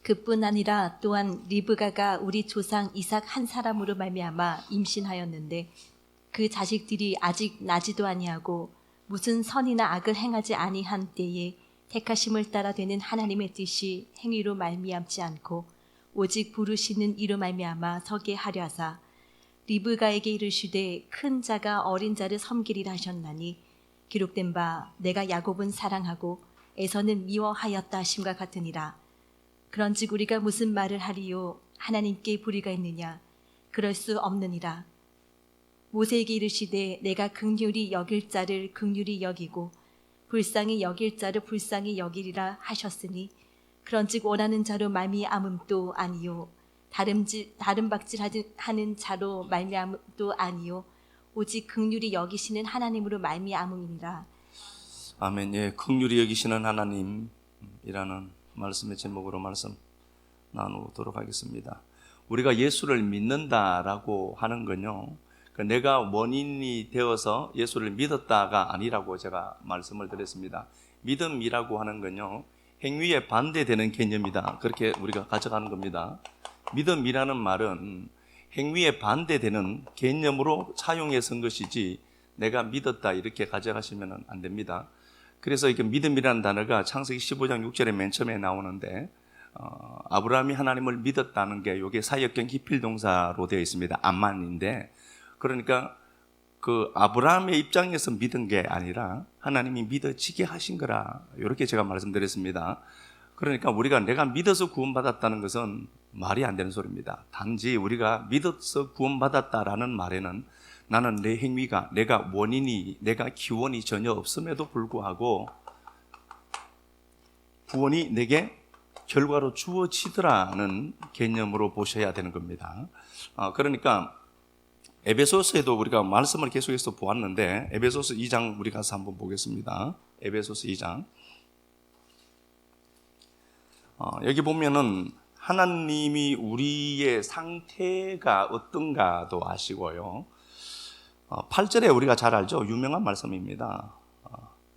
그뿐 아니라 또한 리브가가 우리 조상 이삭 한 사람으로 말미암아 임신하였는데 그 자식들이 아직 나지도 아니하고 무슨 선이나 악을 행하지 아니한 때에 택하심을 따라 되는 하나님의 뜻이 행위로 말미암지 않고 오직 부르시는 이로 말미암아 서게 하려 하사 리브가에게 이르시되 큰 자가 어린 자를 섬기리라 하셨나니 기록된 바 내가 야곱은 사랑하고 에서는 미워하였다 하심과 같으니라. 그런즉 우리가 무슨 말을 하리요? 하나님께 불의가 있느냐? 그럴 수 없느니라. 모세에게 이르시되 내가 긍휼히 여길 자를 긍휼히 여기고 불쌍히 여길 자를 불쌍히 여기리라 하셨으니 그런즉 원하는 자로 말미암음도 아니요 다른 박질하는 자로 말미암음도 아니요 오직 긍휼히 여기시는 하나님으로 말미암음이니라. 아멘. 예, 긍휼히 여기시는 하나님이라는 말씀의 제목으로 말씀 나누도록 하겠습니다. 우리가 예수를 믿는다라고 하는 건요, 내가 원인이 되어서 예수를 믿었다가 아니라고 제가 말씀을 드렸습니다. 믿음이라고 하는 건요, 행위에 반대되는 개념이다. 그렇게 우리가 가져가는 겁니다. 믿음이라는 말은 행위에 반대되는 개념으로 사용해 쓴 것이지 내가 믿었다 이렇게 가져가시면 안 됩니다. 그래서 이게 믿음이라는 단어가 창세기 15장 6절에 맨 처음에 나오는데 아브라함이 하나님을 믿었다는 게 이게 사역경 기필동사로 되어 있습니다. 암만인데, 그러니까 그 아브라함의 입장에서 믿은 게 아니라 하나님이 믿어지게 하신 거라, 이렇게 제가 말씀드렸습니다. 그러니까 우리가 내가 믿어서 구원받았다는 것은 말이 안 되는 소리입니다. 단지 우리가 믿어서 구원받았다라는 말에는 나는 내 행위가, 내가 원인이, 내가 기원이 전혀 없음에도 불구하고 구원이 내게 결과로 주어지더라는 개념으로 보셔야 되는 겁니다. 그러니까 에베소서에도 우리가 말씀을 계속해서 보았는데, 에베소서 2장 우리 가서 한번 보겠습니다. 에베소서 2장. 여기 보면은 하나님이 우리의 상태가 어떤가도 아시고요. 8절에 우리가 잘 알죠? 유명한 말씀입니다.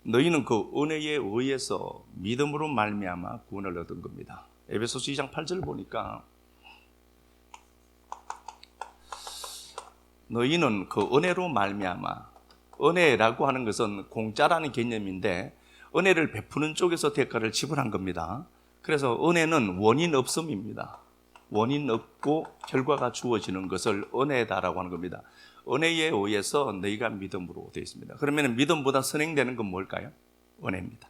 너희는 그 은혜에 의해서 믿음으로 말미암아 구원을 얻은 겁니다. 에베소서 2장 8절 보니까 너희는 그 은혜로 말미암아, 은혜라고 하는 것은 공짜라는 개념인데 은혜를 베푸는 쪽에서 대가를 지불한 겁니다. 그래서 은혜는 원인 없음입니다. 원인 없고 결과가 주어지는 것을 은혜다라고 하는 겁니다. 은혜에 의해서 너희가 믿음으로 되어 있습니다. 그러면 믿음보다 선행되는 건 뭘까요? 은혜입니다.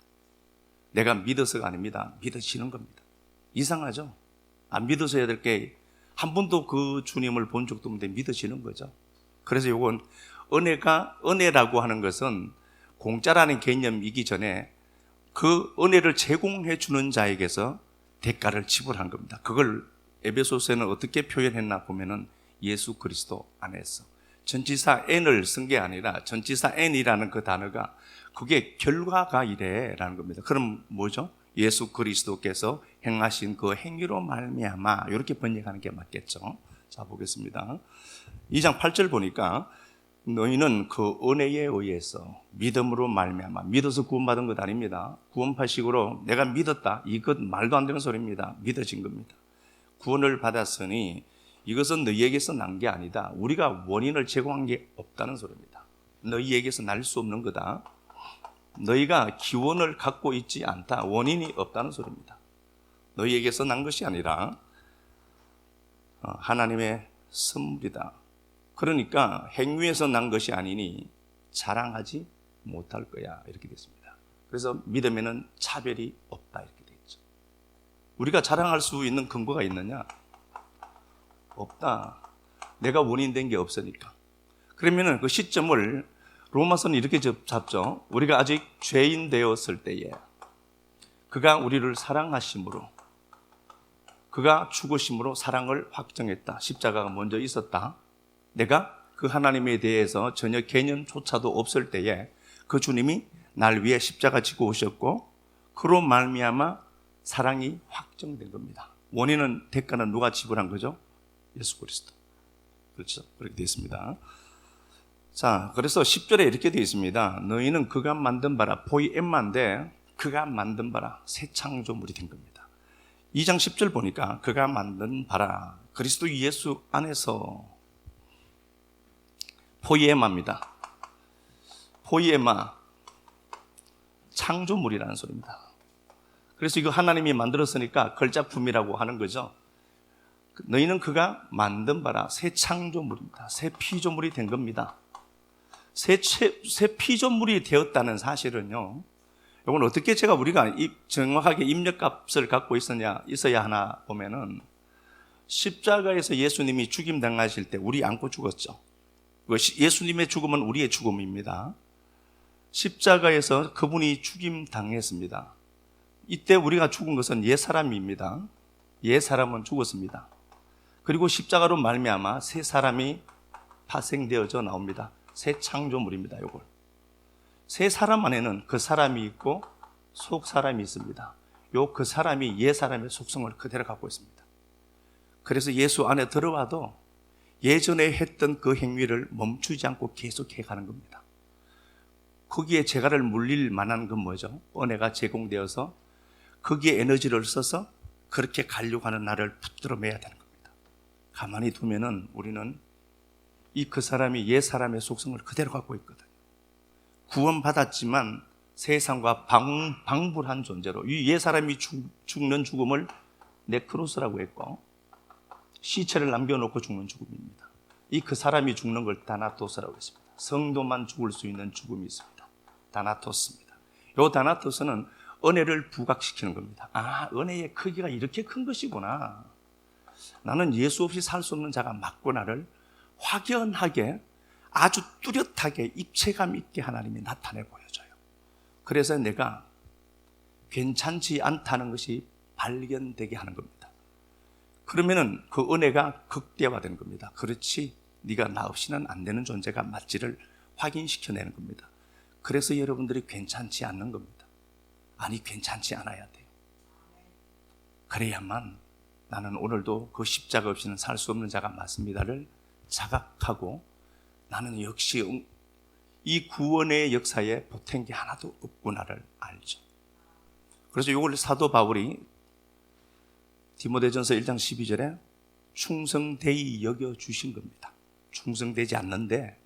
내가 믿어서가 아닙니다. 믿어지는 겁니다. 이상하죠? 안 믿어서 해야 될 게 한 번도 그 주님을 본 적도 없는데 믿어지는 거죠. 그래서 이건 은혜라고 하는 것은 공짜라는 개념이기 전에 그 은혜를 제공해 주는 자에게서 대가를 지불한 겁니다. 그걸 에베소서에는 어떻게 표현했나 보면은 예수 그리스도 안에서, 전치사 n을 쓴 게 아니라 전치사 n이라는 그 단어가 그게 결과가 이래라는 겁니다. 그럼 뭐죠? 예수 그리스도께서 행하신 그 행위로 말미암아, 이렇게 번역하는 게 맞겠죠. 자, 보겠습니다. 2장 8절 보니까 너희는 그 은혜에 의해서 믿음으로 말미암아, 믿어서 구원받은 것 아닙니다. 구원파식으로 내가 믿었다, 이것 말도 안 되는 소리입니다. 믿어진 겁니다. 구원을 받았으니 이것은 너희에게서 난 게 아니다. 우리가 원인을 제공한 게 없다는 소리입니다. 너희에게서 날 수 없는 거다. 너희가 기원을 갖고 있지 않다. 원인이 없다는 소리입니다. 너희에게서 난 것이 아니라 하나님의 선물이다. 그러니까 행위에서 난 것이 아니니 자랑하지 못할 거야, 이렇게 됐습니다. 그래서 믿음에는 차별이 없다, 이렇게 되어 있죠. 우리가 자랑할 수 있는 근거가 있느냐? 없다. 내가 원인된 게 없으니까. 그러면은 그 시점을 로마서는 이렇게 잡죠. 우리가 아직 죄인 되었을 때에 그가 우리를 사랑하심으로, 그가 죽으심으로 사랑을 확정했다. 십자가가 먼저 있었다. 내가 그 하나님에 대해서 전혀 개념조차도 없을 때에 그 주님이 날 위해 십자가 지고 오셨고, 그로 말미암아 사랑이 확정된 겁니다. 원인은, 대가는 누가 지불한 거죠? 예수 그리스도. 그렇죠? 그렇게 되어 있습니다. 자, 그래서 10절에 이렇게 되어 있습니다. 너희는 그가 만든 바라, 포이엠마인데 그가 만든 바라, 새 창조물이 된 겁니다. 2장 10절 보니까 그가 만든 바라 그리스도 예수 안에서 포이에마입니다. 포이에마, 창조물이라는 소리입니다. 그래서 이거 하나님이 만들었으니까 걸작품이라고 하는 거죠. 너희는 그가 만든 바라 새 창조물입니다. 새 피조물이 된 겁니다. 새 피조물이 되었다는 사실은요, 이건 어떻게 우리가 정확하게 입력값을 갖고 있어야 하나 보면은, 십자가에서 예수님이 죽임 당하실 때 우리 안고 죽었죠. 예수님의 죽음은 우리의 죽음입니다. 십자가에서 그분이 죽임 당했습니다. 이때 우리가 죽은 것은 옛사람입니다. 옛사람은 죽었습니다. 그리고 십자가로 말미암아 새 사람이 파생되어져 나옵니다. 새 창조물입니다. 요걸. 새 사람 안에는 그 사람이 있고 속 사람이 있습니다. 그 사람이 옛 사람의 속성을 그대로 갖고 있습니다. 그래서 예수 안에 들어와도 예전에 했던 그 행위를 멈추지 않고 계속해 가는 겁니다. 거기에 재갈을 물릴 만한 건 뭐죠? 은혜가 제공되어서 거기에 에너지를 써서 그렇게 가려고 하는 나를 붙들어 매야 되는 겁니다. 가만히 두면은 우리는 그 사람이 옛 사람의 속성을 그대로 갖고 있거든요. 구원받았지만 세상과 방불한 존재로, 이 옛 사람이 죽는 죽음을 네크로스라고 했고, 시체를 남겨놓고 죽는 죽음입니다. 그 사람이 죽는 걸 다나토스라고 했습니다. 성도만 죽을 수 있는 죽음이 있습니다. 다나토스입니다. 이 다나토스는 은혜를 부각시키는 겁니다. 은혜의 크기가 이렇게 큰 것이구나. 나는 예수 없이 살 수 없는 자가 맞구나를 확연하게, 아주 뚜렷하게 입체감 있게 하나님이 나타내 보여줘요. 그래서 내가 괜찮지 않다는 것이 발견되게 하는 겁니다. 그러면은 그 은혜가 극대화되는 겁니다. 그렇지, 네가 나 없이는 안 되는 존재가 맞지를 확인시켜내는 겁니다. 그래서 여러분들이 괜찮지 않는 겁니다. 아니, 괜찮지 않아야 돼요. 그래야만 나는 오늘도 그 십자가 없이는 살 수 없는 자가 맞습니다를 자각하고, 나는 역시 이 구원의 역사에 보탠 게 하나도 없구나를 알죠. 그래서 이걸 사도 바울이 디모데전서 1장 12절에 충성되이 여겨주신 겁니다. 충성되지 않는데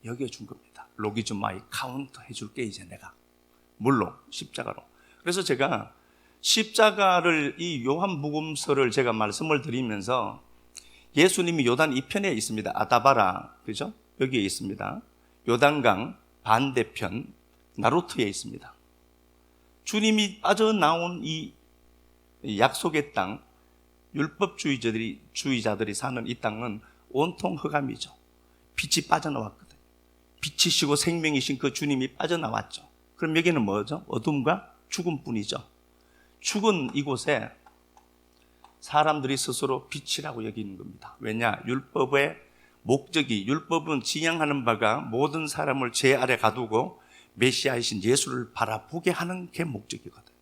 여겨준 겁니다. 로기즈마이 카운트 해줄게 이제 내가. 물론 십자가로. 그래서 제가 십자가를, 이 요한복음서를 제가 말씀을 드리면서 예수님이 요단 이편에 있습니다. 아다바라, 그죠? 여기에 있습니다. 요단강 반대편 나루트에 있습니다. 주님이 빠져나온 이 약속의 땅, 율법주의자들이 사는 이 땅은 온통 흑암이죠. 빛이 빠져나왔거든요. 빛이시고 생명이신 그 주님이 빠져나왔죠. 그럼 여기는 뭐죠? 어둠과 죽음뿐이죠. 죽은 이곳에 사람들이 스스로 빛이라고 여기는 겁니다. 왜냐? 율법의 목적이, 율법은 지향하는 바가 모든 사람을 제 아래 가두고 메시아이신 예수를 바라보게 하는 게 목적이거든요.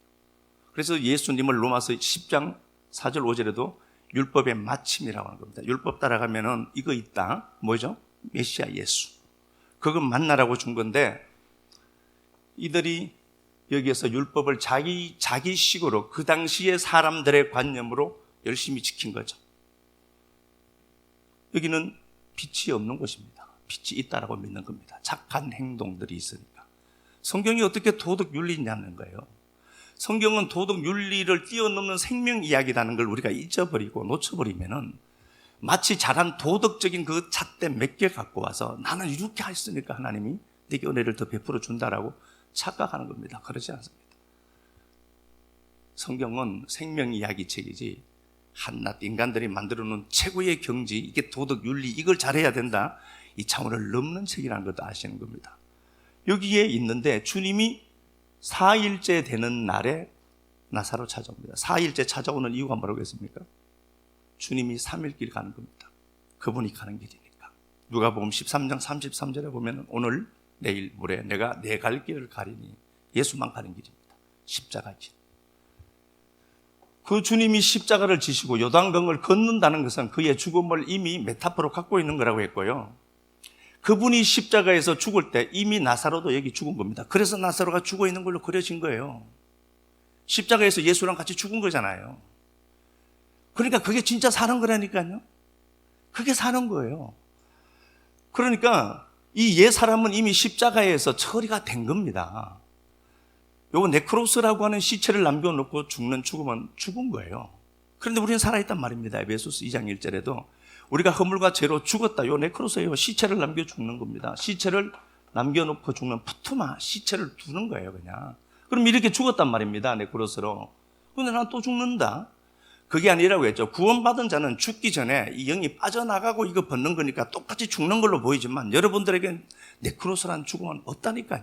그래서 예수님을 로마서 10장 4절 5절에도 율법의 마침이라고 하는 겁니다. 율법 따라가면은 이거 있다. 뭐죠? 메시아 예수. 그건 만나라고 준 건데, 이들이 여기에서 율법을 자기식으로 그 당시의 사람들의 관념으로 열심히 지킨 거죠. 여기는 빛이 없는 곳입니다. 빛이 있다라고 믿는 겁니다. 착한 행동들이 있으니까. 성경이 어떻게 도덕 윤리냐는 거예요. 성경은 도덕 윤리를 뛰어넘는 생명 이야기라는 걸 우리가 잊어버리고 놓쳐버리면은 마치 잘한 도덕적인 그 잣대 몇 개 갖고 와서 나는 이렇게 했으니까 하나님이 내게 은혜를 더 베풀어 준다라고 착각하는 겁니다. 그렇지 않습니다. 성경은 생명 이야기 책이지 한낱 인간들이 만들어 놓은 최고의 경지, 이게 도덕 윤리, 이걸 잘해야 된다, 이 차원을 넘는 책이라는 것도 아시는 겁니다. 여기에 있는데 주님이 4일째 되는 날에 나사로 찾아옵니다. 4일째 찾아오는 이유가 뭐라겠습니까? 주님이 3일 길 가는 겁니다. 그분이 가는 길이니까. 누가복음 13장 33절에 보면 오늘 내일 모레 내가 내 갈 길을 가리니, 예수만 가는 길입니다. 십자가 길. 그 주님이 십자가를 지시고 요단강을 걷는다는 것은 그의 죽음을 이미 메타포로 갖고 있는 거라고 했고요. 그분이 십자가에서 죽을 때 이미 나사로도 여기 죽은 겁니다. 그래서 나사로가 죽어 있는 걸로 그려진 거예요. 십자가에서 예수랑 같이 죽은 거잖아요. 그러니까 그게 진짜 사는 거라니까요. 그게 사는 거예요. 그러니까 이 옛 사람은 이미 십자가에서 처리가 된 겁니다. 요거 네크로스라고 하는 시체를 남겨놓고 죽는 죽음은 죽은 거예요. 그런데 우리는 살아있단 말입니다. 에베소서 2장 1절에도 우리가 허물과 죄로 죽었다. 요 네크로스예요. 시체를 남겨 죽는 겁니다. 시체를 남겨놓고 죽는 푸트마, 시체를 두는 거예요, 그냥. 그럼 이렇게 죽었단 말입니다, 네크로스로. 근데 난 또 죽는다. 그게 아니라고 했죠. 구원받은 자는 죽기 전에 이 영이 빠져나가고 이거 벗는 거니까 똑같이 죽는 걸로 보이지만 여러분들에겐 네크로스라는 죽음은 없다니까요.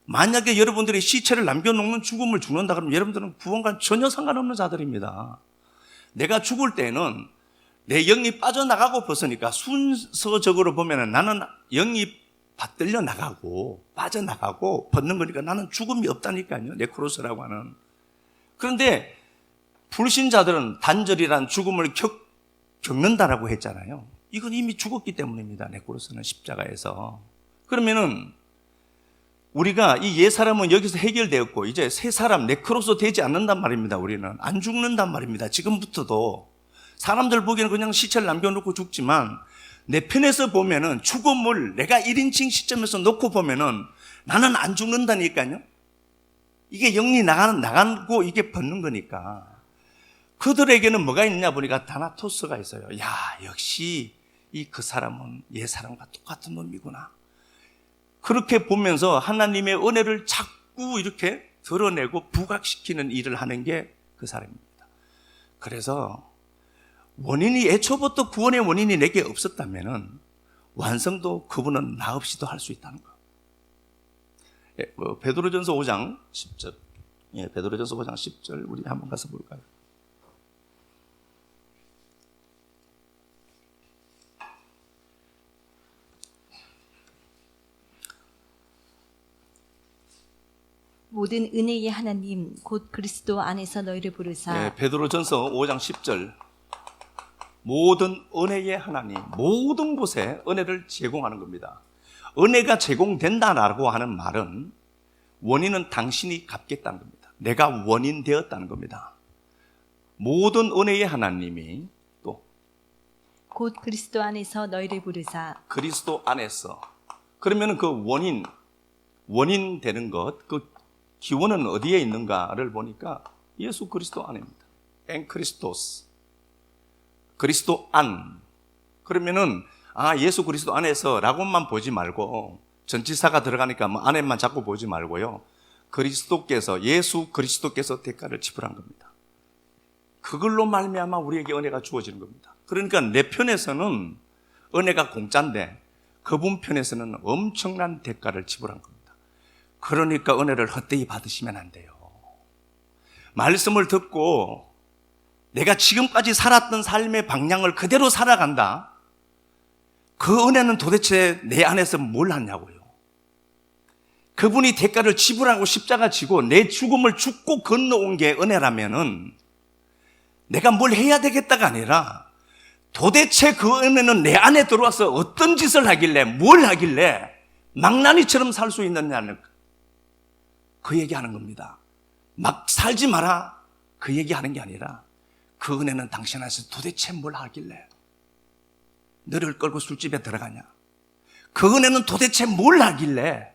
만약에 여러분들이 시체를 남겨놓는 죽음을 죽는다 그러면 여러분들은 구원과 전혀 상관없는 자들입니다. 내가 죽을 때는 내 영이 빠져나가고 벗으니까 순서적으로 보면 나는 영이 받들려 나가고 빠져나가고 벗는 거니까 나는 죽음이 없다니까요. 네크로스라고 하는. 그런데 불신자들은 단절이란 죽음을 겪는다라고 했잖아요. 이건 이미 죽었기 때문입니다. 네크로스는 십자가에서. 그러면은 우리가 이 옛 사람은 여기서 해결되었고 이제 새 사람 네크로스 되지 않는단 말입니다. 우리는 안 죽는단 말입니다. 지금부터도 사람들 보기에는 그냥 시체를 남겨놓고 죽지만 내 편에서 보면은 죽음을 내가 1인칭 시점에서 놓고 보면은 나는 안 죽는다니까요. 이게 영이 나가고 이게 벗는 거니까. 그들에게는 뭐가 있느냐 보니까 다나토스가 있어요. 야, 역시 그 사람은 옛 사람과 똑같은 놈이구나. 그렇게 보면서 하나님의 은혜를 자꾸 이렇게 드러내고 부각시키는 일을 하는 게 그 사람입니다. 그래서 원인이 애초부터 구원의 원인이 내게 없었다면은 완성도 그분은 나 없이도 할 수 있다는 거. 베드로전서 5장 10절. 베드로전서 5장 10절 우리 한번 가서 볼까요? 모든 은혜의 하나님 곧 그리스도 안에서 너희를 부르사. 베드로전서 5장 10절. 모든 은혜의 하나님, 모든 곳에 은혜를 제공하는 겁니다. 은혜가 제공된다라고 하는 말은 원인은 당신이 갚겠다는 겁니다. 내가 원인 되었다는 겁니다. 모든 은혜의 하나님이 또 곧 그리스도 안에서 너희를 부르사. 그리스도 안에서. 그러면 그 원인 되는 것, 그 기원은 어디에 있는가를 보니까 예수 그리스도 안입니다. 엔 크리스토스. 그리스도 안. 그러면은 예수 그리스도 안에서라고만 보지 말고 전치사가 들어가니까 뭐 안에만 자꾸 보지 말고요. 예수 그리스도께서 대가를 지불한 겁니다. 그걸로 말미암아 우리에게 은혜가 주어지는 겁니다. 그러니까 내 편에서는 은혜가 공짜인데 그분 편에서는 엄청난 대가를 지불한 겁니다. 그러니까 은혜를 헛되이 받으시면 안 돼요. 말씀을 듣고 내가 지금까지 살았던 삶의 방향을 그대로 살아간다. 그 은혜는 도대체 내 안에서 뭘 하냐고요. 그분이 대가를 지불하고 십자가 지고 내 죽음을 죽고 건너온 게 은혜라면은 내가 뭘 해야 되겠다가 아니라 도대체 그 은혜는 내 안에 들어와서 어떤 짓을 하길래 뭘 하길래 망나니처럼 살 수 있느냐는 그 얘기하는 겁니다. 막 살지 마라 그 얘기하는 게 아니라 그 은혜는 당신 안에서 도대체 뭘 하길래 너를 끌고 술집에 들어가냐. 그 은혜는 도대체 뭘 하길래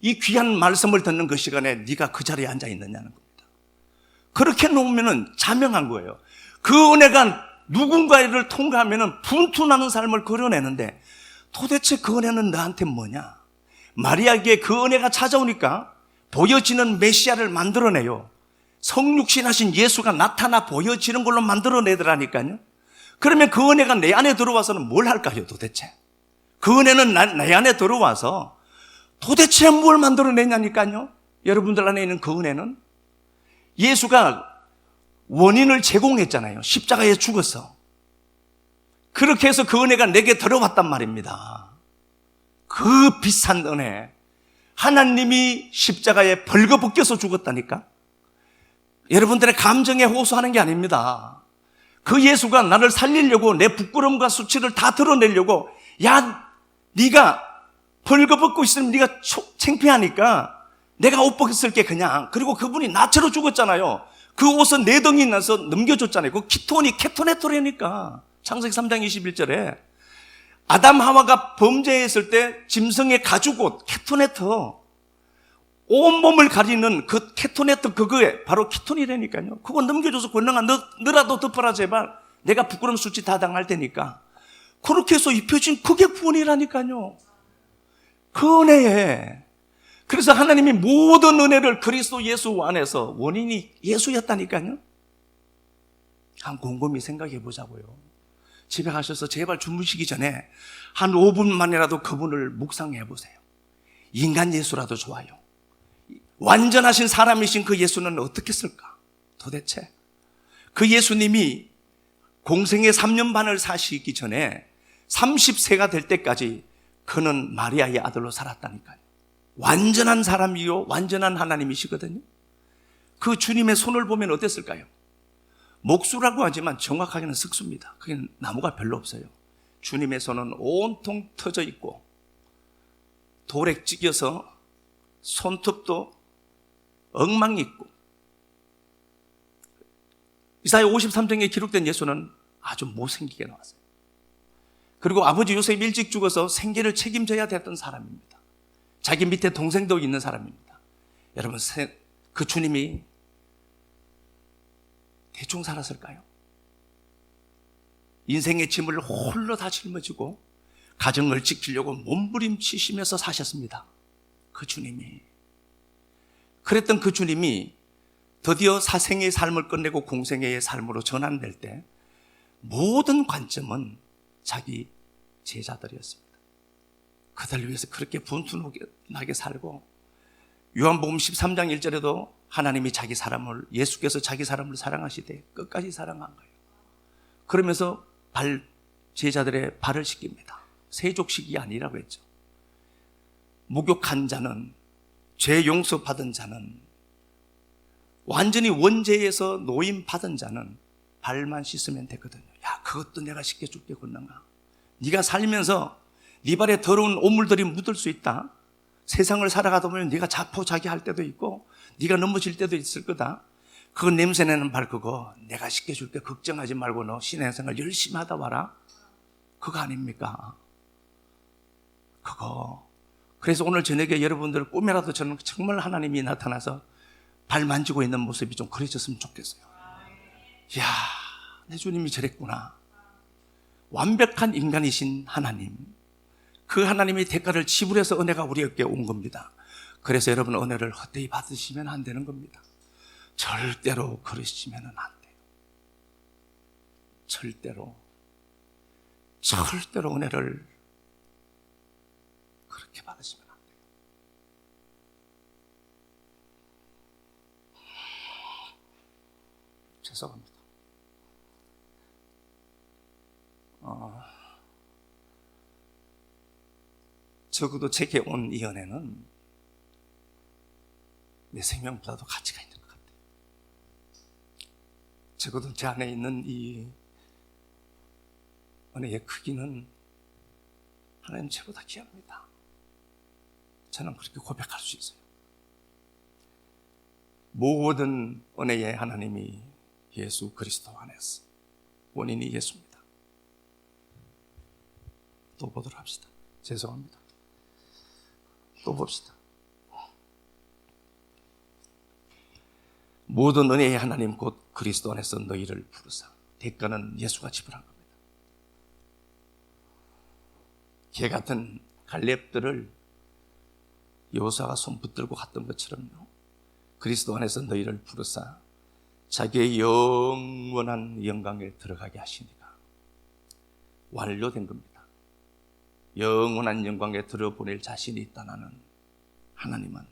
이 귀한 말씀을 듣는 그 시간에 네가 그 자리에 앉아 있느냐는 겁니다. 그렇게 놓으면 자명한 거예요. 그 은혜가 누군가를 통과하면 분투나는 삶을 그려내는데 도대체 그 은혜는 너한테 뭐냐. 마리아에게 그 은혜가 찾아오니까 보여지는 메시아를 만들어내요. 성육신하신 예수가 나타나 보여지는 걸로 만들어내더라니까요. 그러면 그 은혜가 내 안에 들어와서는 뭘 할까요 도대체? 그 은혜는 내 안에 들어와서 도대체 뭘 만들어내냐니까요. 여러분들 안에 있는 그 은혜는 예수가 원인을 제공했잖아요. 십자가에 죽어서. 그렇게 해서 그 은혜가 내게 들어왔단 말입니다. 그 비싼 은혜. 하나님이 십자가에 벌거벗겨서 죽었다니까. 여러분들의 감정에 호소하는 게 아닙니다. 그 예수가 나를 살리려고 내 부끄러움과 수치를 다 드러내려고 야 네가 벌거벗고 있으면 네가 창피하니까 내가 옷 벗을게 그냥. 그리고 그분이 나체로 죽었잖아요. 그 옷은 네 덩이 나서 넘겨줬잖아요. 그 케토네토라니까. 창세기 3장 21절에 아담 하와가 범죄했을 때 짐승의 가죽옷 케토네토, 온몸을 가리는 그 케토네토, 그거에 바로 키톤이라니까요. 그거 넘겨줘서 권능아 너라도 덮어라 제발. 내가 부끄러움 수치 다 당할 테니까. 그렇게 해서 입혀진 그게 구원이라니까요. 그 은혜에. 그래서 하나님이 모든 은혜를 그리스도 예수 안에서, 원인이 예수였다니까요. 한 곰곰이 생각해 보자고요. 집에 가셔서 제발 주무시기 전에 한 5분만이라도 그분을 묵상해 보세요. 인간 예수라도 좋아요. 완전하신 사람이신 그 예수는 어떻게 쓸까? 도대체 그 예수님이 공생의 3년 반을 사시기 전에 30세가 될 때까지 그는 마리아의 아들로 살았다니까요. 완전한 사람이요 완전한 하나님이시거든요. 그 주님의 손을 보면 어땠을까요? 목수라고 하지만 정확하게는 석수입니다. 그게 나무가 별로 없어요. 주님의 손은 온통 터져 있고 돌에 찢겨서 손톱도 엉망이 있고, 이사야 53장에 기록된 예수는 아주 못생기게 나왔어요. 그리고 아버지 요셉이 일찍 죽어서 생계를 책임져야 됐던 사람입니다. 자기 밑에 동생도 있는 사람입니다. 여러분, 그 주님이 대충 살았을까요? 인생의 짐을 홀로 다 짊어지고 가정을 지키려고 몸부림치시면서 사셨습니다. 그 주님이. 그랬던 그 주님이 드디어 사생의 삶을 끝내고 공생의 삶으로 전환될 때 모든 관점은 자기 제자들이었습니다. 그들을 위해서 그렇게 분투나게 살고, 요한복음 13장 1절에도 하나님이 예수께서 자기 사람을 사랑하시되 끝까지 사랑한 거예요. 그러면서 제자들의 발을 씻깁니다. 세족식이 아니라고 했죠. 목욕한 자는, 죄 용서받은 자는, 완전히 원죄에서 노임 받은 자는 발만 씻으면 되거든요. 야, 그것도 내가 씻겨줄게, 권능아. 네가 살면서 네 발에 더러운 오물들이 묻을 수 있다. 세상을 살아가다 보면 네가 자포자기할 때도 있고 네가 넘어질 때도 있을 거다. 그 냄새나는 발 그거 내가 씻겨줄게. 걱정하지 말고 너 신의 생활 열심히 하다 와라. 그거 아닙니까? 그거. 그래서 오늘 저녁에 여러분들 꿈이라도 저는 정말 하나님이 나타나서 발 만지고 있는 모습이 좀 그려졌으면 좋겠어요. 이야, 내 주님이 저랬구나. 완벽한 인간이신 하나님, 그 하나님이 대가를 지불해서 은혜가 우리에게 온 겁니다. 그래서 여러분, 은혜를 헛되이 받으시면 안 되는 겁니다. 절대로 그러시면 안 돼요. 절대로 은혜를 그렇게 받으시면 안 돼요. 죄송합니다. 적어도 제게 온 이 은혜는 내 생명보다도 가치가 있는 것 같아요. 적어도 제 안에 있는 이 은혜의 크기는 하나님 최고다 귀합니다. 저는 그렇게 고백할 수 있어요. 모든 은혜의 하나님이 예수 그리스도 안에서, 원인이 예수입니다. 또 보도록 합시다. 죄송합니다. 또 봅시다. 모든 은혜의 하나님 곧 그리스도 안에서 너희를 부르사. 대가는 예수가 지불한 겁니다. 개 같은 갈렙들을 여호수아가 손 붙들고 갔던 것처럼요, 그리스도 안에서 너희를 부르사 자기의 영원한 영광에 들어가게 하시니까 완료된 겁니다. 영원한 영광에 들어보낼 자신이 있다. 나는 하나님은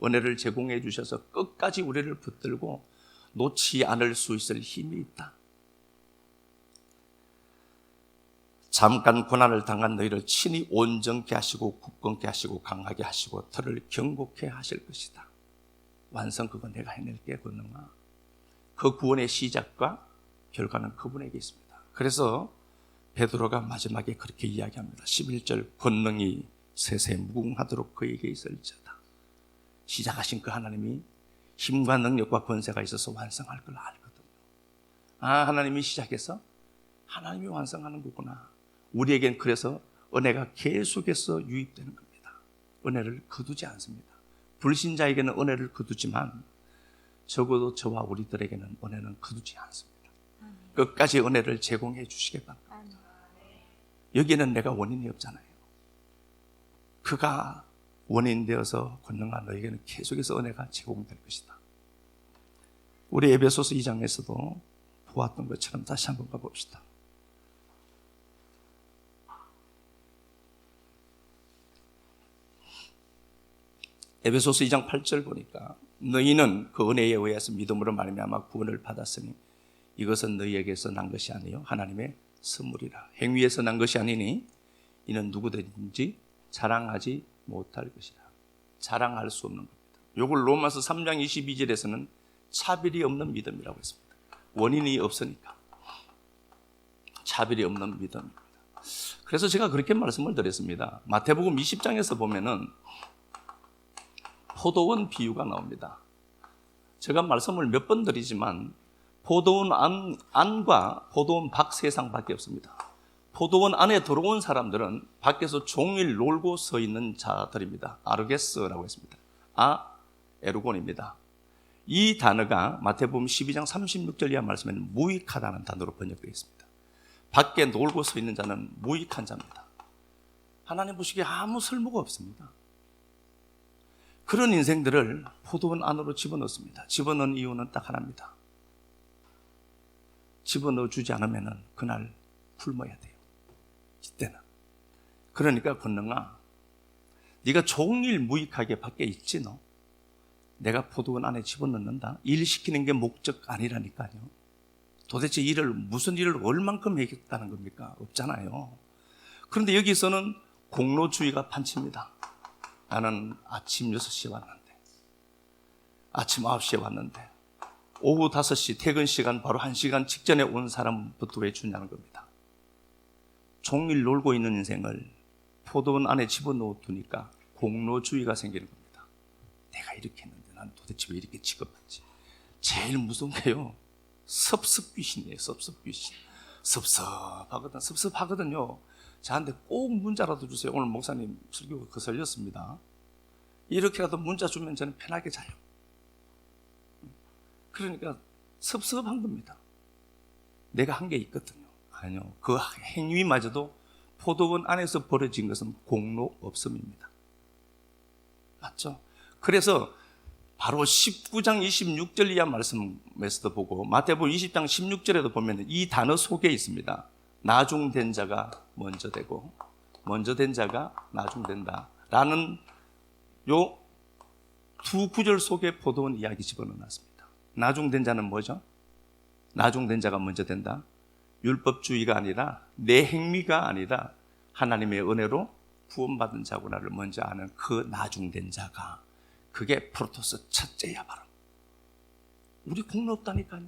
은혜를 제공해 주셔서 끝까지 우리를 붙들고 놓지 않을 수 있을 힘이 있다. 잠깐 고난을 당한 너희를 친히 온전케 하시고 굳건케 하시고 강하게 하시고 털을 견고케 하실 것이다. 완성 그거 내가 해낼게, 권능아. 그 구원의 시작과 결과는 그분에게 있습니다. 그래서 베드로가 마지막에 그렇게 이야기합니다. 11절, 권능이 세세 무궁하도록 그에게 있을지어다. 시작하신 그 하나님이 힘과 능력과 권세가 있어서 완성할 걸 알거든요. 아, 하나님이 시작해서 하나님이 완성하는 거구나. 우리에겐 그래서 은혜가 계속해서 유입되는 겁니다. 은혜를 거두지 않습니다. 불신자에게는 은혜를 거두지만 적어도 저와 우리들에게는 은혜는 거두지 않습니다. 끝까지 은혜를 제공해 주시겠다. 여기에는 내가 원인이 없잖아요. 그가 원인 되어서 권능한 너에게는 계속해서 은혜가 제공될 것이다. 우리 에베소서 2장에서도 보았던 것처럼 다시 한번 가봅시다. 에베소서 2장 8절 보니까 너희는 그 은혜에 의해서 믿음으로 말미암아 구원을 받았으니 이것은 너희에게서 난 것이 아니요 하나님의 선물이라. 행위에서 난 것이 아니니 이는 누구든지 자랑하지 못할 것이라. 자랑할 수 없는 겁니다. 이걸 로마서 3장 22절에서는 차별이 없는 믿음이라고 했습니다. 원인이 없으니까 차별이 없는 믿음입니다. 그래서 제가 그렇게 말씀을 드렸습니다. 마태복음 20장에서 보면은 포도원 비유가 나옵니다. 제가 말씀을 몇 번 드리지만 포도원 안과 포도원 밖 세상밖에 없습니다. 포도원 안에 들어온 사람들은 밖에서 종일 놀고 서 있는 자들입니다. 아르게스라고 했습니다. 에르곤입니다. 이 단어가 마태복음 12장 36절 이하 말씀에는 무익하다는 단어로 번역되어 있습니다. 밖에 놀고 서 있는 자는 무익한 자입니다. 하나님 보시기에 아무 쓸모가 없습니다. 그런 인생들을 포도원 안으로 집어넣습니다. 집어넣은 이유는 딱 하나입니다. 집어넣어 주지 않으면 그날 굶어야 돼요. 이때는. 그러니까 권능아, 네가 종일 무익하게 밖에 있지 너. 내가 포도원 안에 집어넣는다. 일 시키는 게 목적 아니라니까요. 도대체 무슨 일을 얼만큼 했다는 겁니까? 없잖아요. 그런데 여기서는 공로주의가 판칩니다. 나는 아침 6시에 왔는데, 아침 9시에 왔는데, 오후 5시 퇴근 시간 바로 1시간 직전에 온 사람부터 왜 주냐는 겁니다. 종일 놀고 있는 인생을 포도원 안에 집어넣어 두니까 공로주의가 생기는 겁니다. 내가 이렇게 했는데 난 도대체 왜 이렇게 취급받지? 제일 무서운 게요, 섭섭귀신이에요. 섭섭귀신. 섭섭하거든요. 저한테 꼭 문자라도 주세요. 오늘 목사님 설교가 거슬렸습니다. 이렇게라도 문자 주면 저는 편하게 자요. 그러니까 섭섭한 겁니다. 내가 한 게 있거든요. 아니요. 그 행위마저도 포도원 안에서 벌어진 것은 공로 없음입니다. 맞죠? 그래서 바로 19장 26절 이하 말씀에서도 보고 마태복음 20장 16절에도 보면 이 단어 속에 있습니다. 나중된 자가 먼저 되고 먼저 된 자가 나중된다 라는 요 두 구절 속에 포도원 이야기 집어넣어놨습니다. 나중된 자는 뭐죠? 나중된 자가 먼저 된다. 율법주의가 아니라 내 행위가 아니라 하나님의 은혜로 구원받은 자구나를 먼저 아는 그 나중된 자가, 그게 프로토스 첫째야. 바로 우리 공로 없다니까요.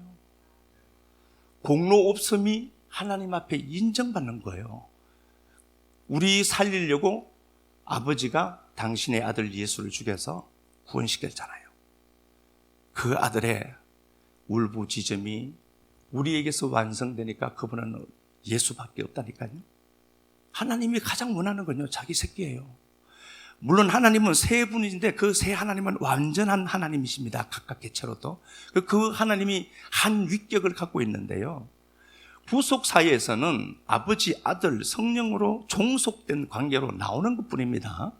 공로 없음이 하나님 앞에 인정받는 거예요. 우리 살리려고 아버지가 당신의 아들 예수를 죽여서 구원시켰잖아요. 그 아들의 울부짖음이 우리에게서 완성되니까 그분은 예수밖에 없다니까요. 하나님이 가장 원하는 건요, 자기 새끼예요. 물론 하나님은 세 분인데 그 세 하나님은 완전한 하나님이십니다. 각각 개체로도. 그 하나님이 한 위격을 갖고 있는데요, 구속 사이에서는 아버지, 아들, 성령으로 종속된 관계로 나오는 것뿐입니다.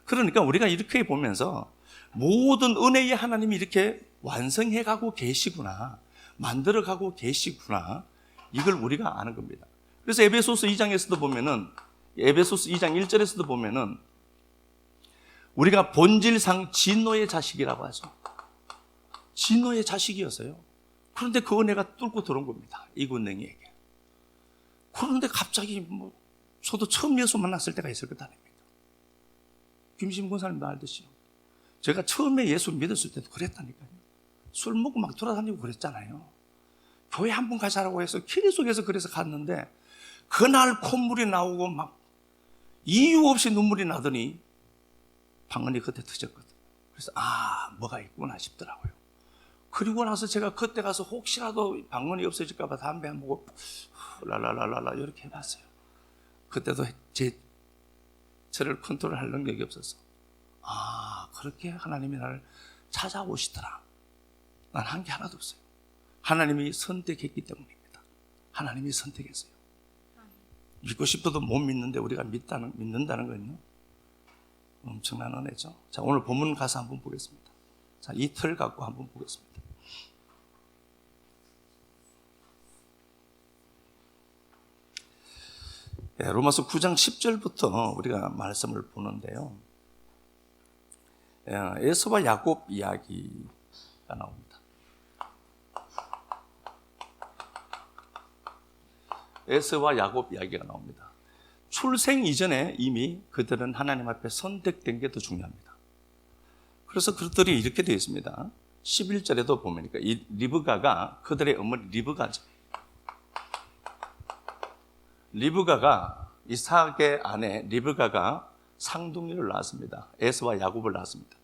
그러니까 우리가 이렇게 보면서 모든 은혜의 하나님이 이렇게 완성해가고 계시구나, 만들어가고 계시구나, 이걸 우리가 아는 겁니다. 그래서 에베소서 2장에서도 보면은, 에베소서 2장 1절에서도 보면은 우리가 본질상 진노의 자식이라고 하죠. 진노의 자식이었어요. 그런데 그 은혜가 뚫고 들어온 겁니다, 이 권능이에게. 그런데 갑자기 저도 처음 예수 만났을 때가 있을 것 아닙니까? 김신 권사님도 알듯이요. 제가 처음에 예수 믿었을 때도 그랬다니까요. 술 먹고 막 돌아다니고 그랬잖아요. 교회 한 번 가자라고 해서 길 속에서 그래서 갔는데 그날 콧물이 나오고 막 이유 없이 눈물이 나더니 방언이 그때 터졌거든요. 그래서 뭐가 있구나 싶더라고요. 그리고 나서 제가 그때 가서 혹시라도 방문이 없어질까 봐 담배 한 모금 랄랄랄랄라 이렇게 해봤어요. 그때도 저를 컨트롤할 능력이 없어서 그렇게 하나님이 나를 찾아오시더라. 난 한 게 하나도 없어요. 하나님이 선택했기 때문입니다. 하나님이 선택했어요. 믿고 싶어도 못 믿는데 우리가 믿는다는 건요, 엄청난 은혜죠. 자, 오늘 본문 가서 한번 보겠습니다. 자, 이 틀 갖고 한번 보겠습니다. 로마서 9장 10절부터 우리가 말씀을 보는데요. 에서와 야곱 이야기가 나옵니다. 에서와 야곱 이야기가 나옵니다. 출생 이전에 이미 그들은 하나님 앞에 선택된 게 더 중요합니다. 그래서 그들이 이렇게 되어 있습니다. 11절에도 보면 이 리브가가, 그들의 어머니 리브가죠. 리브가가, 이삭의 아내 리브가가 쌍둥이를 낳았습니다. 에서와 야곱을 낳았습니다.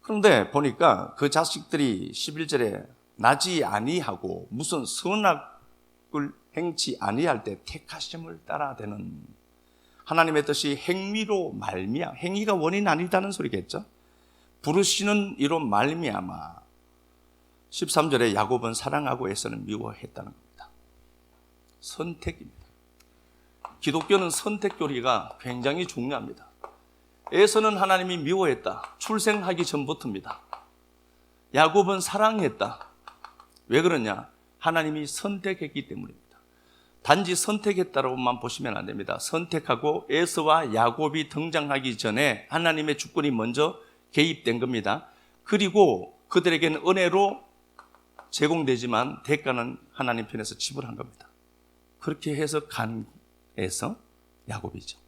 그런데 보니까 그 자식들이 11절에 나지 아니하고 무슨 선악을 행치 아니할 때 택하심을 따라되는, 하나님의 뜻이 행위로 말미암아, 행위가 원인 아니다는 소리겠죠. 부르시는 이로 말미암아 13절에 야곱은 사랑하고 에서는 미워했다는 겁니다. 선택입니다. 기독교는 선택 교리가 굉장히 중요합니다. 에서는 하나님이 미워했다. 출생하기 전부터입니다. 야곱은 사랑했다. 왜 그러냐? 하나님이 선택했기 때문입니다. 단지 선택했다고만 보시면 안 됩니다. 선택하고 에서와 야곱이 등장하기 전에 하나님의 주권이 먼저 개입된 겁니다. 그리고 그들에게는 은혜로 제공되지만 대가는 하나님 편에서 지불한 겁니다. 그렇게 해서 간에서 야곱이죠.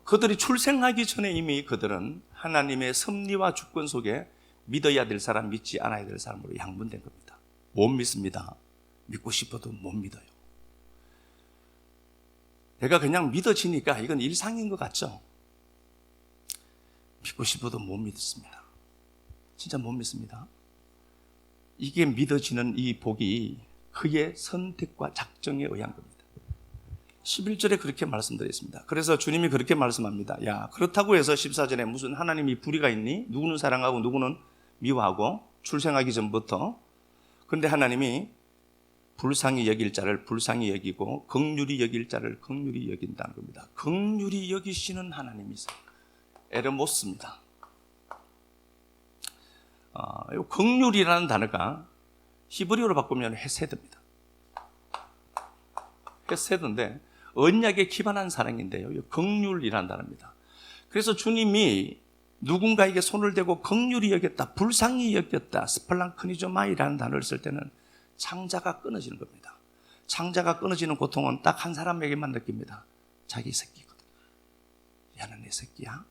그들이 출생하기 전에 이미 그들은 하나님의 섭리와 주권 속에 믿어야 될 사람, 믿지 않아야 될 사람으로 양분된 겁니다. 못 믿습니다. 믿고 싶어도 못 믿어요. 내가 그냥 믿어지니까 이건 일상인 것 같죠? 믿고 싶어도 못 믿습니다. 진짜 못 믿습니다. 이게 믿어지는 이 복이 그의 선택과 작정에 의한 겁니다. 11절에 그렇게 말씀드렸습니다. 그래서 주님이 그렇게 말씀합니다. 야, 그렇다고 해서 14절에 무슨 하나님이 불의가 있니? 누구는 사랑하고 누구는 미워하고, 출생하기 전부터. 그런데 하나님이 불쌍히 여길 자를 불쌍히 여기고 긍휼히 여길 자를 긍휼히 여긴다는 겁니다. 긍휼히 여기시는 하나님이세요. 에르모스입니다. 긍휼이라는 단어가 히브리어로 바꾸면 헤세드입니다. 헤세드인데 언약에 기반한 사랑인데요, 긍휼이라는 단어입니다. 그래서 주님이 누군가에게 손을 대고 긍휼히 여겼다, 불쌍히 여겼다, 스팔랑크니조마이라는 단어를 쓸 때는 창자가 끊어지는 겁니다. 창자가 끊어지는 고통은 딱 한 사람에게만 느낍니다. 자기 새끼거든. 얘는 내 새끼야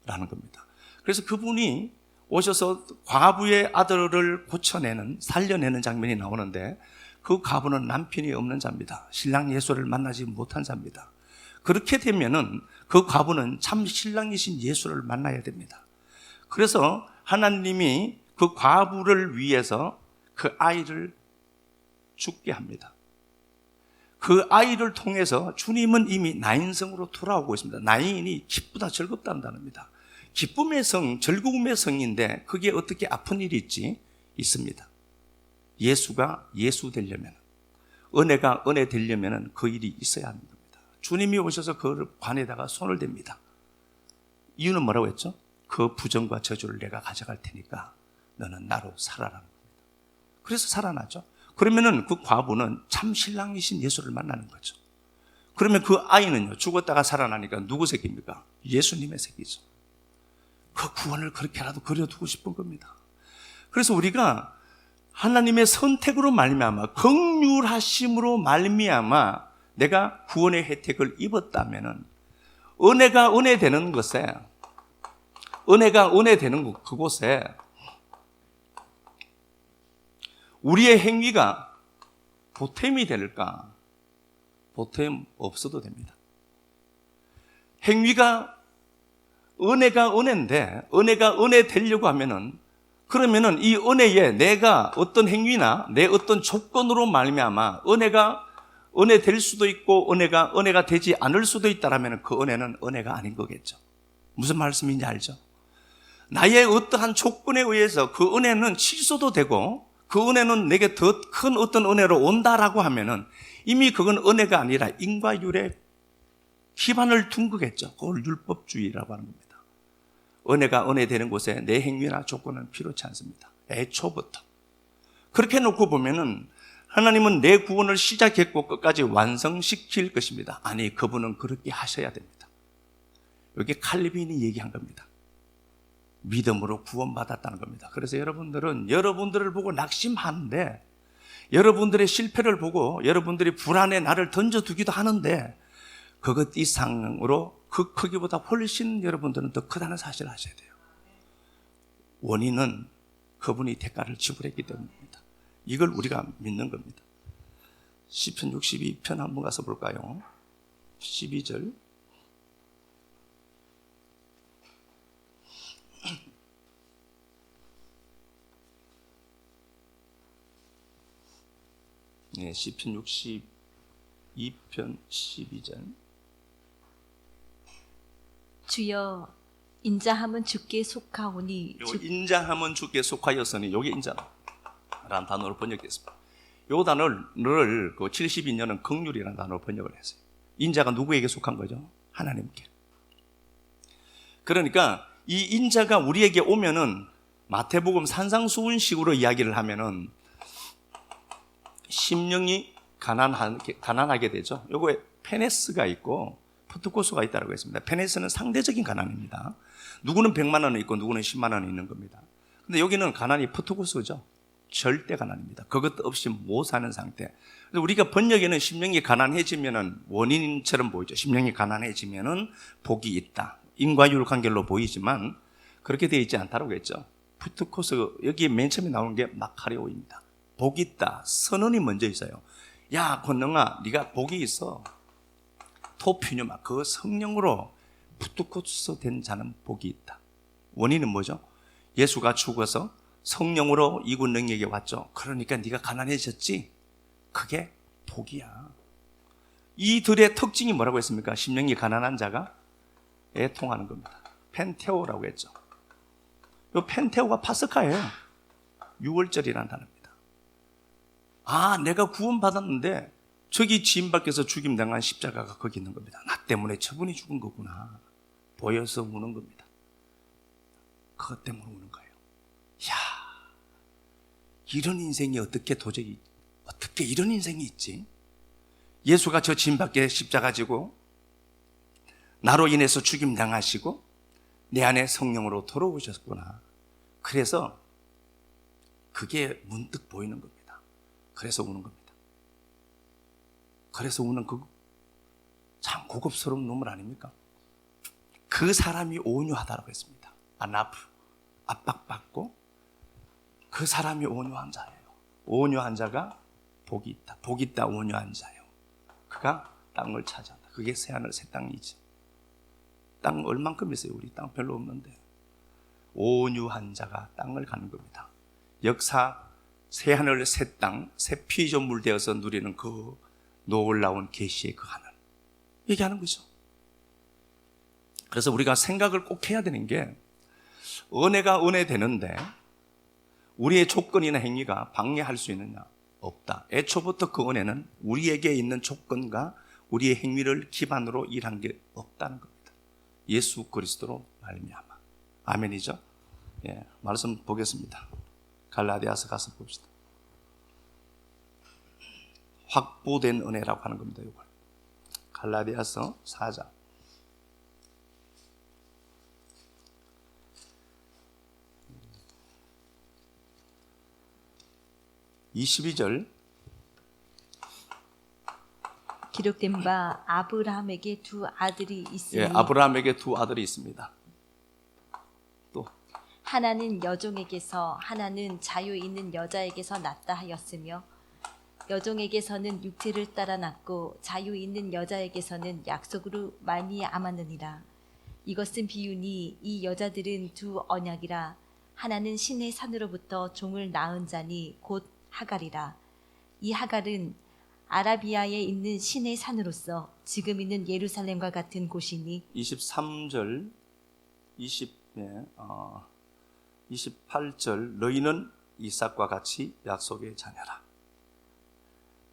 라는 겁니다. 그래서 그분이 오셔서 과부의 아들을 고쳐내는, 살려내는 장면이 나오는데, 그 과부는 남편이 없는 자입니다. 신랑 예수를 만나지 못한 자입니다. 그렇게 되면은 그 과부는 참 신랑이신 예수를 만나야 됩니다. 그래서 하나님이 그 과부를 위해서 그 아이를 죽게 합니다. 그 아이를 통해서 주님은 이미 나인성으로 돌아오고 있습니다. 나인이 기쁘다, 즐겁다는 단어입니다. 기쁨의 성, 즐거움의 성인데 그게 어떻게 아픈 일이 있습니다. 예수가 예수 되려면, 은혜가 은혜 되려면 그 일이 있어야 하는 겁니다. 주님이 오셔서 그 관에다가 손을 댑니다. 이유는 뭐라고 했죠? 그 부정과 저주를 내가 가져갈 테니까 너는 나로 살아라는 겁니다. 그래서 살아나죠. 그러면은 그 과부는 참 신랑이신 예수를 만나는 거죠. 그러면 그 아이는요, 죽었다가 살아나니까 누구 새끼입니까? 예수님의 새끼죠. 그 구원을 그렇게라도 그려두고 싶은 겁니다. 그래서 우리가 하나님의 선택으로 말미암아, 긍휼하심으로 말미암아 내가 구원의 혜택을 입었다면은, 은혜가 은혜 되는 것에, 은혜가 은혜 되는 그곳에 우리의 행위가 보탬이 될까? 보탬 없어도 됩니다. 행위가, 은혜가 은혜인데 은혜가 은혜 되려고 하면은 그러면은 이 은혜에 내가 어떤 행위나 내 어떤 조건으로 말미암아 은혜 될 수도 있고 은혜가 되지 않을 수도 있다라면 그 은혜는 은혜가 아닌 거겠죠. 무슨 말씀인지 알죠? 나의 어떠한 조건에 의해서 그 은혜는 취소도 되고 그 은혜는 내게 더 큰 어떤 은혜로 온다라고 하면은 이미 그건 은혜가 아니라 인과율에 기반을 둔 거겠죠. 그걸 율법주의라고 하는 겁니다. 은혜가 은혜 되는 곳에 내 행위나 조건은 필요치 않습니다. 애초부터. 그렇게 놓고 보면은 하나님은 내 구원을 시작했고 끝까지 완성시킬 것입니다. 아니, 그분은 그렇게 하셔야 됩니다. 여기 칼빈이 얘기한 겁니다. 믿음으로 구원받았다는 겁니다. 그래서 여러분들은 여러분들을 보고 낙심하는데, 여러분들의 실패를 보고 여러분들이 불안에 나를 던져두기도 하는데, 그것 이상으로 그 크기보다 훨씬 여러분들은 더 크다는 사실을 아셔야 돼요. 원인은 그분이 대가를 지불했기 때문입니다. 이걸 우리가 믿는 겁니다. 시편 62편 한번 가서 볼까요? 12절. 네, 시편 62편 12절. 주여 인자함은 주께 속하오니 요 인자함은 주께 속하였으니 요게 인자라는 단어로 번역됐습니다. 요 단어를 그 72년은 긍휼이라는 단어로 번역을 했어요. 인자가 누구에게 속한 거죠? 하나님께. 그러니까 이 인자가 우리에게 오면은 마태복음 산상수훈식으로 이야기를 하면은 심령이 가난하게 되죠. 요거에 페네스가 있고 푸트코스가 있다고 했습니다. 페네스는 상대적인 가난입니다. 누구는 100만 원이 있고 누구는 10만 원이 있는 겁니다. 근데 여기는 가난이 푸트코스죠. 절대 가난입니다. 그것도 없이 못 사는 상태. 우리가 번역에는 심령이 가난해지면은 원인처럼 보이죠. 심령이 가난해지면은 복이 있다. 인과율 관계로 보이지만 그렇게 되어 있지 않다고 했죠. 푸트코스, 여기 맨 처음에 나오는 게 마카리오입니다. 복이 있다. 선언이 먼저 있어요. 야, 권능아, 네가 복이 있어. 토피뉴마, 그 성령으로 푸트코스 된 자는 복이 있다. 원인은 뭐죠? 예수가 죽어서 성령으로 이군 능력에 왔죠. 그러니까 네가 가난해졌지? 그게 복이야. 이들의 특징이 뭐라고 했습니까? 심령이 가난한 자가 애통하는 겁니다. 펜테오라고 했죠. 이 펜테오가 파스카예요. 6월절이라는 단어입니다. 아, 내가 구원받았는데 저기 지인 밖에서 죽임당한 십자가가 거기 있는 겁니다. 나 때문에 저분이 죽은 거구나. 보여서 우는 겁니다. 그것 때문에 우는 거예요. 야, 이런 인생이 어떻게 이런 인생이 있지? 예수가 저 지인 밖에 십자가 지고 나로 인해서 죽임당하시고 내 안에 성령으로 돌아오셨구나. 그래서 그게 문득 보이는 겁니다. 그래서 우는 겁니다. 그래서 우는 그 참 고급스러운 눈물 아닙니까? 그 사람이 온유하다고 했습니다. 아나프, 압박받고 그 사람이 온유한 자예요. 온유한 자가 복이 있다. 복이 있다, 온유한 자예요. 그가 땅을 차지한다. 그게 새하늘 새 땅이지. 땅 얼만큼 있어요? 우리 땅 별로 없는데. 온유한 자가 땅을 가는 겁니다. 역사 새하늘 새 땅, 새 피조물 되어서 누리는 그 놀라운 계시의 그 하늘. 얘기하는 거죠. 그래서 우리가 생각을 꼭 해야 되는 게, 은혜가 은혜 되는데 우리의 조건이나 행위가 방해할 수 있느냐? 없다. 애초부터 그 은혜는 우리에게 있는 조건과 우리의 행위를 기반으로 일한 게 없다는 겁니다. 예수 그리스도로 말미암아. 아멘이죠? 예, 말씀 보겠습니다. 갈라디아서 가서 봅시다. 확보된 은혜라고 하는 겁니다. 이걸. 갈라디아서 4장. 22절. 기록된 바 아브라함에게 두 아들이 있으니 예, 아브라함에게 두 아들이 있습니다. 또 하나는 여종에게서 하나는 자유 있는 여자에게서 낳다 하였으며 여종에게서는 육체를 따라 낳고 자유 있는 여자에게서는 약속으로 말미암았느니라. 이것은 비유니 이 여자들은 두 언약이라 하나는 신의 산으로부터 종을 낳은 자니 곧 하갈이라. 이 하갈은 아라비아에 있는 신의 산으로서 지금 있는 예루살렘과 같은 곳이니 23절 28절 너희는 이삭과 같이 약속의 자녀라.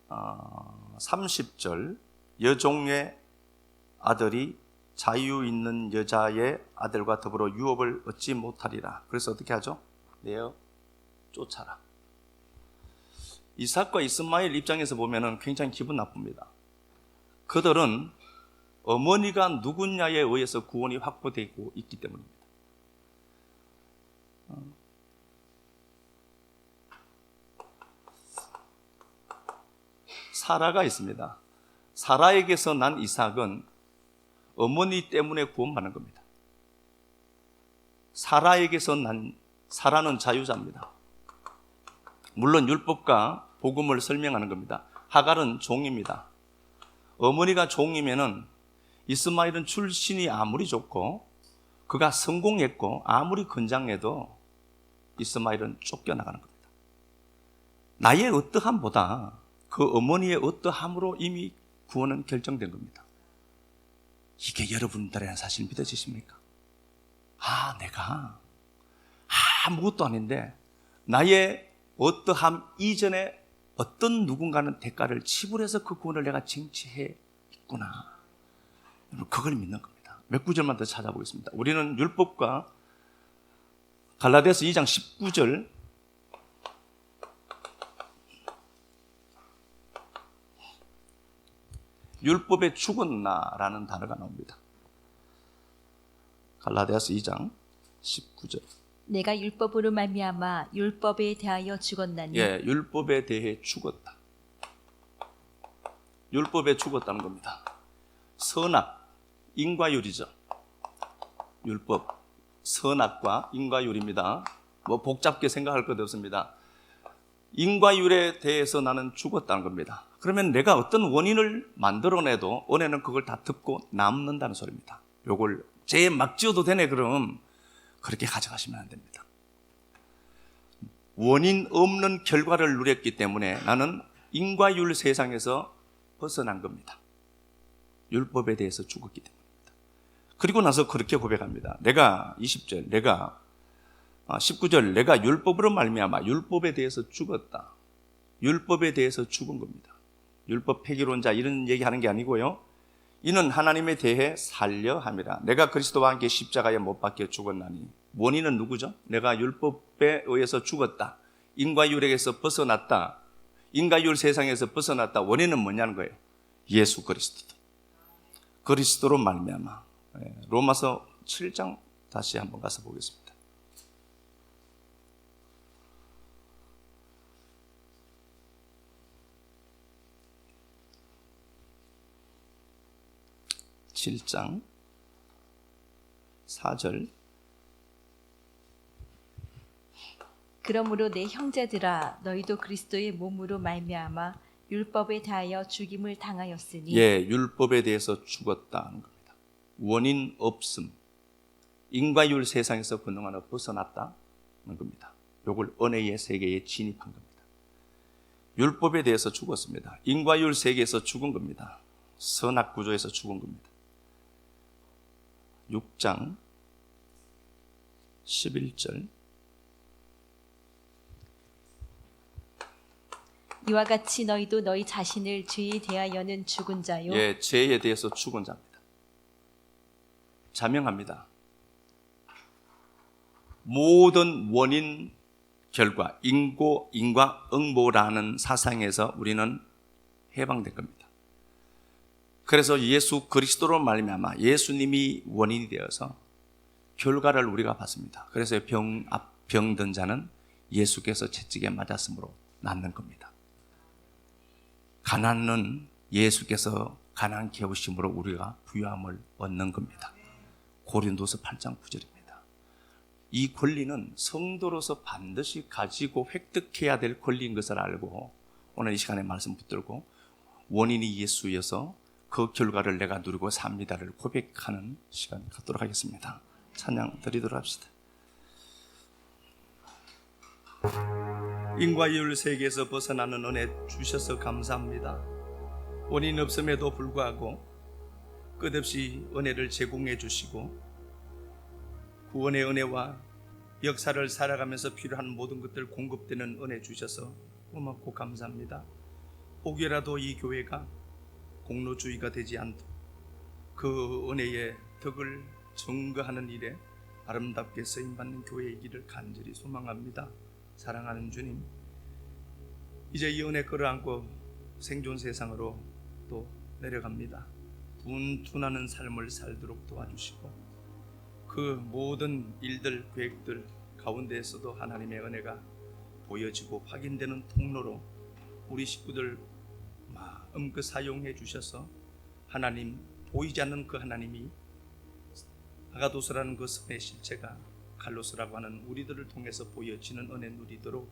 30절 여종의 아들이 자유 있는 여자의 아들과 더불어 유업을 얻지 못하리라. 그래서 어떻게 하죠? 내어 쫓아라. 이삭과 이스마엘 입장에서 보면 굉장히 기분 나쁩니다. 그들은 어머니가 누구냐에 의해서 구원이 확보되고 있기 때문입니다. 사라가 있습니다. 사라에게서 난 이삭은 어머니 때문에 구원받는 겁니다. 사라에게서 난 사라는 자유자입니다. 물론 율법과 복음을 설명하는 겁니다. 하갈은 종입니다. 어머니가 종이면은 이스마엘은 출신이 아무리 좋고 그가 성공했고 아무리 건장해도 이스마엘은 쫓겨나가는 겁니다. 나의 어떠함보다 그 어머니의 어떠함으로 이미 구원은 결정된 겁니다. 이게 여러분들의 사실 믿어지십니까? 내가 아무것도 아닌데 나의 어떠함 이전에 어떤 누군가는 대가를 지불해서 그 구원을 내가 쟁취해 있구나. 그걸 믿는 겁니다. 몇 구절만 더 찾아보겠습니다. 우리는 율법과 갈라디아서 2장 19절 율법에 죽었나라는 단어가 나옵니다. 갈라디아서 2장 19절. 내가 율법으로 말미암아 율법에 대하여 죽었나니. 율법에 대해 죽었다. 율법에 죽었다는 겁니다. 선악, 인과율이죠. 율법, 선악과 인과율입니다. 복잡게 생각할 것 없습니다. 인과율에 대해서 나는 죽었다는 겁니다. 그러면 내가 어떤 원인을 만들어내도 은혜는 그걸 다 듣고 남는다는 소리입니다. 요걸 죄에 막 지어도 되네 그럼 그렇게 가져가시면 안 됩니다. 원인 없는 결과를 누렸기 때문에 나는 인과율 세상에서 벗어난 겁니다. 율법에 대해서 죽었기 때문입니다. 그리고 나서 그렇게 고백합니다. 내가 20절, 19절 내가 율법으로 말미암아 율법에 대해서 죽었다. 율법에 대해서 죽은 겁니다. 율법 폐기론자 이런 얘기하는 게 아니고요. 이는 하나님에 대해 살려 함이라. 내가 그리스도와 함께 십자가에 못 박혀 죽었나니. 원인은 누구죠? 내가 율법에 의해서 죽었다. 인과율에서 벗어났다. 인과율 세상에서 벗어났다. 원인은 뭐냐는 거예요. 예수 그리스도. 그리스도로 말미암아. 로마서 7장 다시 한번 가서 보겠습니다. (7장) 4절. 그러므로 내 형제들아 너희도 그리스도의 몸으로 말미암아 율법에 대하여 죽임을 당하였으니. 율법에 대해서 죽었다는 겁니다. 원인 없음. 인과율 세상에서 그동안 벗어났다는 겁니다. 이걸 은혜의 세계에 진입한 겁니다. 율법에 대해서 죽었습니다. 인과율 세계에서 죽은 겁니다. 선악 구조에서 죽은 겁니다. 6장 11절. 이와 같이 너희도 너희 자신을 죄에 대하여는 죽은 자요. 죄에 대해서 죽은 자입니다. 자명합니다. 모든 원인 결과 인과응보라는 사상에서 우리는 해방된 겁니다. 그래서 예수 그리스도로 말미암아 예수님이 원인이 되어서 결과를 우리가 받습니다. 그래서 병든 자는 예수께서 채찍에 맞았으므로 낫는 겁니다. 가난은 예수께서 가난 깨우심으로 우리가 부유함을 얻는 겁니다. 고린도서 8장 9절입니다. 이 권리는 성도로서 반드시 가지고 획득해야 될 권리인 것을 알고 오늘 이 시간에 말씀 붙들고 원인이 예수여서 그 결과를 내가 누리고 삽니다를 고백하는 시간 갖도록 하겠습니다. 찬양 드리도록 합시다. 인과율 세계에서 벗어나는 은혜 주셔서 감사합니다. 원인 없음에도 불구하고 끝없이 은혜를 제공해 주시고 구원의 은혜와 역사를 살아가면서 필요한 모든 것들 공급되는 은혜 주셔서 고맙고 감사합니다. 혹여라도 이 교회가 공로주의가 되지 않도록 그 은혜의 덕을 증거하는 일에 아름답게 쓰임받는 교회이기를 간절히 소망합니다. 사랑하는 주님, 이제 이 은혜 끌어안고 생존 세상으로 또 내려갑니다. 분투나는 삶을 살도록 도와주시고 그 모든 일들, 계획들 가운데에서도 하나님의 은혜가 보여지고 확인되는 통로로 우리 식구들 마음껏 사용해 주셔서 하나님, 보이지 않는 그 하나님이 아가도스라는 그 선의 실체가 칼로스라고 하는 우리들을 통해서 보여지는 은혜 누리도록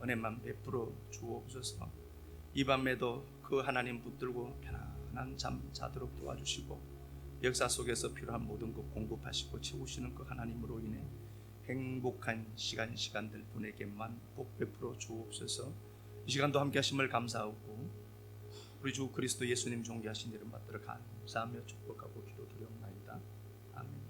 은혜만 베풀어 주옵소서. 이 밤에도 그 하나님 붙들고 편안한 잠 자도록 도와주시고 역사 속에서 필요한 모든 것 공급하시고 채우시는 그 하나님으로 인해 행복한 시간들 분에게만 복 베풀어 주옵소서. 이 시간도 함께 하심을 감사하고 우리 주 그리스도 예수님 존귀하신 이름 받들어 감사하며 축복하고 기도드리옵나이다. 아멘.